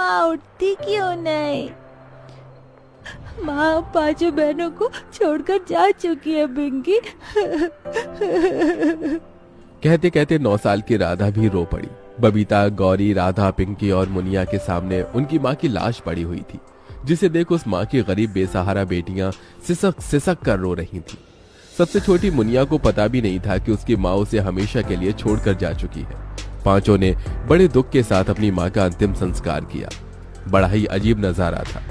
माँ उठती क्यों नहीं? माँ पांचों बहनों को छोड़कर जा चुकी है पिंकी। कहते कहते 9 साल की राधा भी रो पड़ी। बबीता, गौरी, राधा, पिंकी और मुनिया के सामने उनकी माँ की लाश पड़ी हुई थी, जिसे देख उस माँ की गरीब बेसहारा बेटियां सिसक सिसक कर रो रही थीं। सबसे छोटी मुनिया को पता भी नहीं था कि उसकी माँ उसे हमेशा के लिए छोड़कर जा चुकी है। पांचों ने बड़े दुख के साथ अपनी माँ का अंतिम संस्कार किया। बड़ा ही अजीब नजारा था।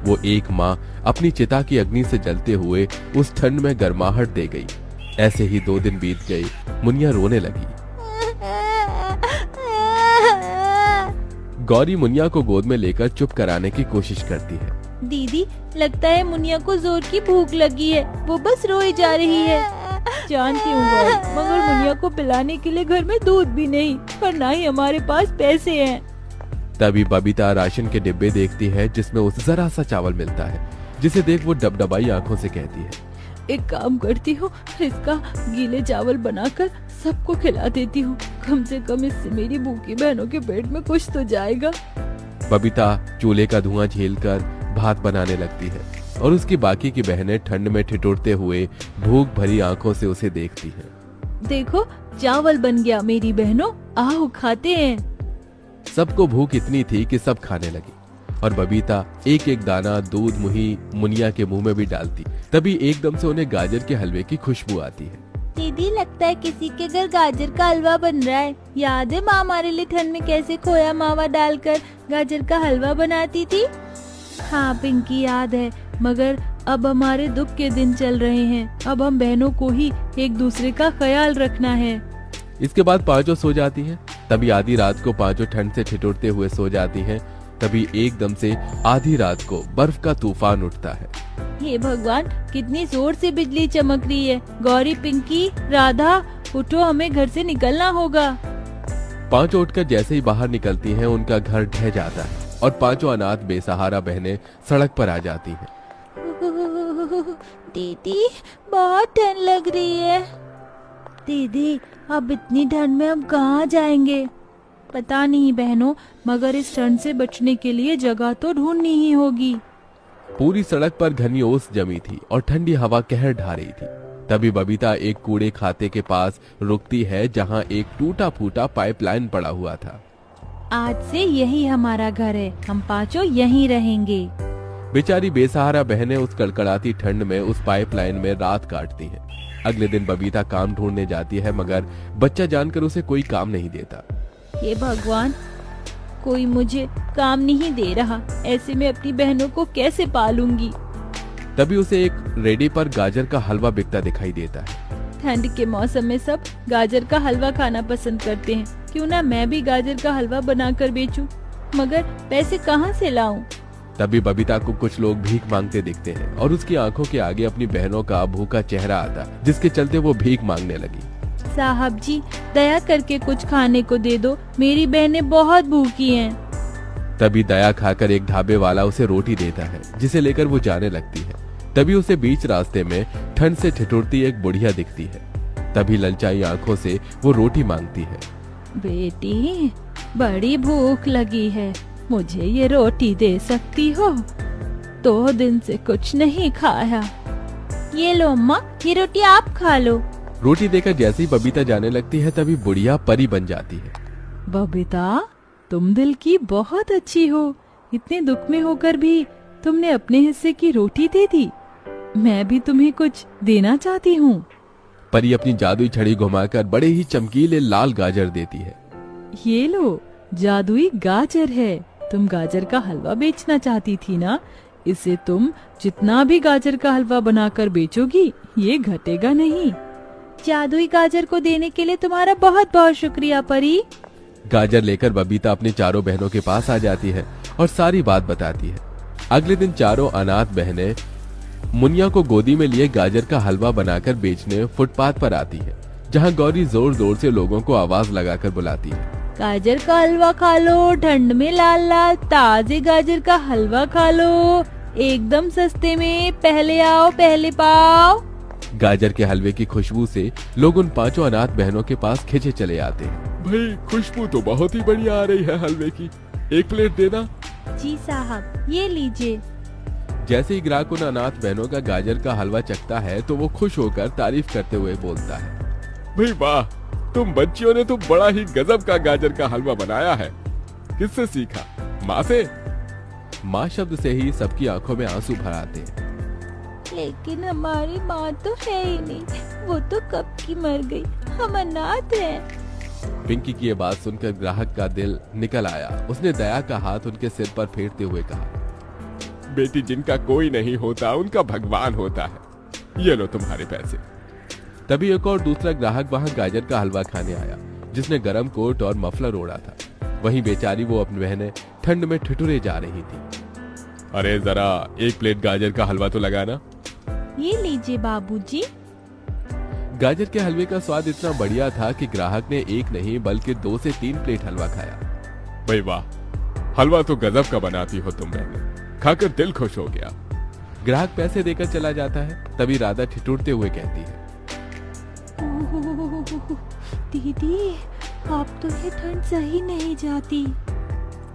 वो एक माँ अपनी चिता की अग्नि से जलते हुए उस ठंड में गर्माहट दे गई। ऐसे ही 2 दिन बीत गए। मुनिया रोने लगी। गौरी मुनिया को गोद में लेकर चुप कराने की कोशिश करती है। दीदी, लगता है मुनिया को जोर की भूख लगी है, वो बस रोई जा रही है। जानती हूँ गौरी, मगर मुनिया को पिलाने के लिए घर में दूध भी नहीं और ना ही हमारे पास पैसे हैं। तभी बबीता राशन के डिब्बे देखती है, जिसमें उसे जरा सा चावल मिलता है, जिसे देख वो डबडबाई आंखों से कहती है, एक काम करती हूँ, इसका गीले चावल बनाकर सबको खिला देती हूँ। कम से कम इससे मेरी भूखी बहनों के पेट में कुछ तो जाएगा। बबीता चूल्हे का धुआं झेलकर भात बनाने लगती है और उसकी बाकी की बहनें ठंड में ठिठुरते हुए भूख भरी आंखों से उसे देखती हैं। देखो, चावल बन गया मेरी बहनों, आओ खाते हैं। सबको भूख इतनी थी कि सब खाने लगी और बबीता एक एक दाना दूध मुनिया के मुंह में भी डालती। तभी एकदम से उन्हें गाजर के हलवे की खुशबू आती है। दीदी, लगता है किसी के घर गाजर का हलवा बन रहा है। याद है माँ हमारे लिए ठंड में कैसे खोया मावा डालकर गाजर का हलवा बनाती थी? हाँ पिंकी, याद है। मगर अब हमारे दुख के दिन चल रहे हैं। अब हम बहनों को ही एक दूसरे का ख्याल रखना है। इसके बाद पांचों सो जाती हैं। तभी आधी रात को पांचों ठंड से ठिठुरते हुए सो जाती हैं। तभी एकदम से आधी रात को बर्फ का तूफान उठता है। हे भगवान, कितनी जोर से बिजली चमक रही है। गौरी, पिंकी, राधा, उठो, हमें घर से निकलना होगा। पांचों उठकर जैसे ही बाहर निकलती हैं, उनका घर ढह जाता है और पांचों अनाथ बेसहारा बहनें सड़क पर आ जाती हैं। दीदी, बहुत ठंड लग रही है। दीदी, अब इतनी ठंड में हम कहाँ जाएंगे? पता नहीं बहनों, मगर इस ठंड से बचने के लिए जगह तो ढूंढनी ही होगी। पूरी सड़क पर घनी ओस जमी थी और ठंडी हवा कहर ढा रही थी। तभी बबीता एक कूड़े खाते के पास रुकती है, जहाँ एक टूटा फूटा पाइपलाइन पड़ा हुआ था। आज से यही हमारा घर है, हम पांचों यहीं रहेंगे। बेचारी बेसहारा बहनें उस कड़कड़ाती ठंड में उस पाइपलाइन में रात काटती हैं। अगले दिन बबीता काम ढूंढने जाती है, मगर बच्चा जानकर उसे कोई काम नहीं देता। हे भगवान, कोई मुझे काम नहीं दे रहा, ऐसे में अपनी बहनों को कैसे पालूंगी? तभी उसे एक रेडी पर गाजर का हलवा बिकता दिखाई देता है। ठंड के मौसम में सब गाजर का हलवा खाना पसंद करते हैं, क्यों ना मैं भी गाजर का हलवा बनाकर बेचूं? मगर पैसे कहाँ से लाऊं? तभी बबीता को कुछ लोग भीख मांगते दिखते हैं और उसकी आंखों के आगे अपनी बहनों का भूखा चेहरा आता, जिसके चलते वो भीख मांगने लगी। साहब जी, दया करके कुछ खाने को दे दो, मेरी बहनें बहुत भूखी हैं। तभी दया खाकर एक ढाबे वाला उसे रोटी देता है, जिसे लेकर वो जाने लगती है। तभी उसे बीच रास्ते में ठंड से ठिठुरती एक बुढ़िया दिखती है। तभी ललचाई आंखों से वो रोटी मांगती है। बेटी, बड़ी भूख लगी है, मुझे ये रोटी दे सकती हो? 2 दिन से कुछ नहीं खाया। ये लो अम्मा, ये रोटी आप खा लो। रोटी देकर जैसे ही बबीता जाने लगती है, तभी बुढ़िया परी बन जाती है। बबीता, तुम दिल की बहुत अच्छी हो। इतने दुख में होकर भी तुमने अपने हिस्से की रोटी दे दी। मैं भी तुम्हें कुछ देना चाहती हूँ। परी अपनी जादुई छड़ी घुमाकर बड़े ही चमकीले लाल गाजर देती है। ये लो, जादुई गाजर है। तुम गाजर का हलवा बेचना चाहती थी ना? इसे तुम जितना भी गाजर का हलवा बनाकर बेचोगी, ये घटेगा नहीं। जादुई गाजर को देने के लिए तुम्हारा बहुत बहुत शुक्रिया परी। गाजर लेकर बबीता अपनी चारों बहनों के पास आ जाती है और सारी बात बताती है। अगले दिन चारों अनाथ बहनें मुनिया को गोदी में लिए गाजर का हलवा बनाकर बेचने फुटपाथ पर आती है, जहां गौरी जोर जोर से लोगों को आवाज लगाकर बुलाती है। गाजर का हलवा खा लो, ठंड में लाल लाल ताजे गाजर का हलवा खा लो, एकदम सस्ते में, पहले आओ पहले पाओ। गाजर के हलवे की खुशबू से लोग उन पांचों अनाथ बहनों के पास खिंचे चले आते हैं। भाई, खुशबू तो बहुत ही बढ़िया आ रही है हलवे की, एक प्लेट देना। जी साहब, ये लीजिए। जैसे ही ग्राहक उन अनाथ बहनों का गाजर का हलवा चखता है तो वो खुश होकर तारीफ करते हुए बोलता है, भाई वाह, तुम बच्चियों ने तो बड़ा ही गजब का गाजर का हलवा बनाया है। किससे सीखा? माँ से? माँ शब्द से ही सबकी आंखों में आंसू भर आते हैं। लेकिन हमारी माँ तो है ही नहीं, वो तो कब की मर गई, हम अनाथ हैं। पिंकी की ये बात सुनकर ग्राहक का दिल निकल आया। उसने दया का हाथ उनके सिर पर फेरते हुए कहा, बेटी, जिनका कोई नहीं होता उनका भगवान होता है, ये लो तुम्हारे पैसे। तभी एक और दूसरा ग्राहक वहां गाजर का हलवा खाने आया, जिसने गरम कोट और मफलर ओढ़ा था। वहीं बेचारी वो अपनी बहनें ठंड में ठिठुरे जा रही थी। अरे जरा एक प्लेट गाजर का हलवा तो लगाना। ये लीजिए बाबूजी। गाजर के हलवे का स्वाद इतना बढ़िया था कि ग्राहक ने एक नहीं बल्कि 2 से 3 प्लेट हलवा खाया। भाई वाह, हलवा तो गजब का बनाती हो तुम बहनें, खाकर दिल खुश हो गया। ग्राहक पैसे देकर चला जाता है। तभी राधा ठिठुरते हुए कहती है, दीदी, आप तो ये ठंड सही नहीं जाती।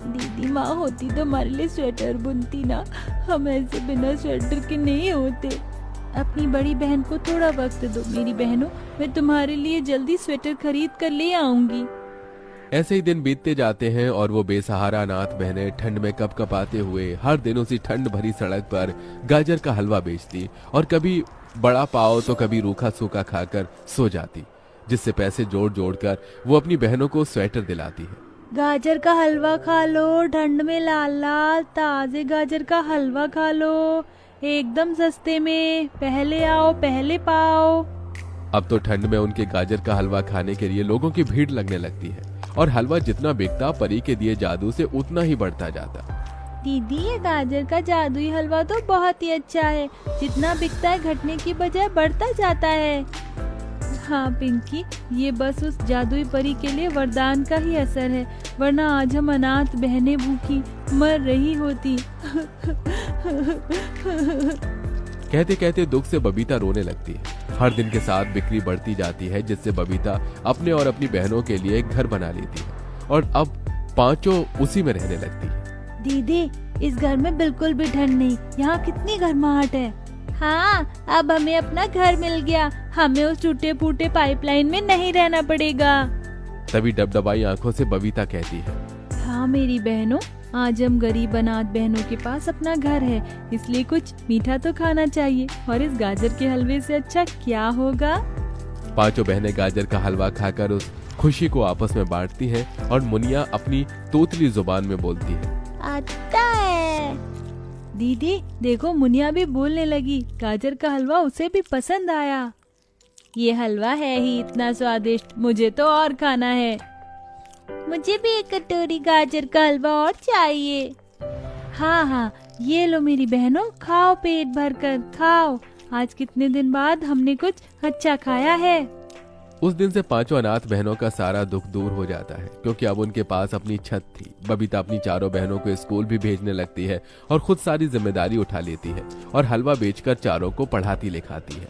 दीदी माँ होती तो हमारे लिए स्वेटर बुनती ना, हम ऐसे बिना स्वेटर के नहीं होते। अपनी बड़ी बहन को थोड़ा वक्त दो मेरी बहनों, मैं तुम्हारे लिए जल्दी स्वेटर खरीद कर ले आऊंगी। ऐसे ही दिन बीतते जाते हैं और वो बेसहारा अनाथ बहनें ठंड में कपकपाते हुए हर दिन उसी ठंड भरी सड़क पर गाजर का हलवा बेचती और कभी बड़ा पाव तो कभी रूखा सूखा खाकर सो जाती, जिससे पैसे जोड़ जोड़ कर वो अपनी बहनों को स्वेटर दिलाती है। गाजर का हलवा खा लो, ठंड में लाल लाल ताजे गाजर का हलवा खा लो, एकदम सस्ते में, पहले आओ पहले पाओ। अब तो ठंड में उनके गाजर का हलवा खाने के लिए लोगों की भीड़ लगने लगती है और हलवा जितना बिकता परी के दिए जादू से उतना ही बढ़ता जाता। दीदी, ये गाजर का जादुई हलवा तो बहुत ही अच्छा है, जितना बिकता है घटने की बजाय बढ़ता जाता है। हाँ पिंकी, ये बस उस जादुई परी के लिए वरदान का ही असर है, वरना आज हम अनाथ बहनें भूखी मर रही होती। कहते कहते दुख से बबीता रोने लगती है। हर दिन के साथ बिक्री बढ़ती जाती है, जिससे बबीता अपने और अपनी बहनों के लिए एक घर बना लेती है और अब पांचों उसी में रहने लगती है। दीदी, इस घर में बिल्कुल भी ठंड नहीं, यहाँ कितनी गर्माहट है। हाँ, अब हमें अपना घर मिल गया, हमें उस टूटे फूटे पाइपलाइन में नहीं रहना पड़ेगा। तभी डबडबाई आंखों से बबीता कहती है, हाँ मेरी बहनों, आज हम गरीब अनाथ बहनों के पास अपना घर है, इसलिए कुछ मीठा तो खाना चाहिए, और इस गाजर के हलवे से अच्छा क्या होगा। पांचों बहनें गाजर का हलवा खाकर उस खुशी को आपस में बांटती हैं और मुनिया अपनी तोतली जुबान में बोलती है, आता है। दीदी देखो, मुनिया भी बोलने लगी, गाजर का हलवा उसे भी पसंद आया। ये हलवा है ही इतना स्वादिष्ट, मुझे तो और खाना है। मुझे भी एक कटोरी गाजर का हलवा और चाहिए। हाँ हाँ, ये लो मेरी बहनों, खाओ पेट भर कर खाओ, आज कितने दिन बाद हमने कुछ अच्छा खाया है। उस दिन से पांचों अनाथ बहनों का सारा दुख दूर हो जाता है, क्योंकि अब उनके पास अपनी छत थी। बबीता अपनी चारों बहनों को स्कूल भी भेजने लगती है और खुद सारी जिम्मेदारी उठा लेती है और हलवा बेचकर चारों को पढ़ाती लिखाती है।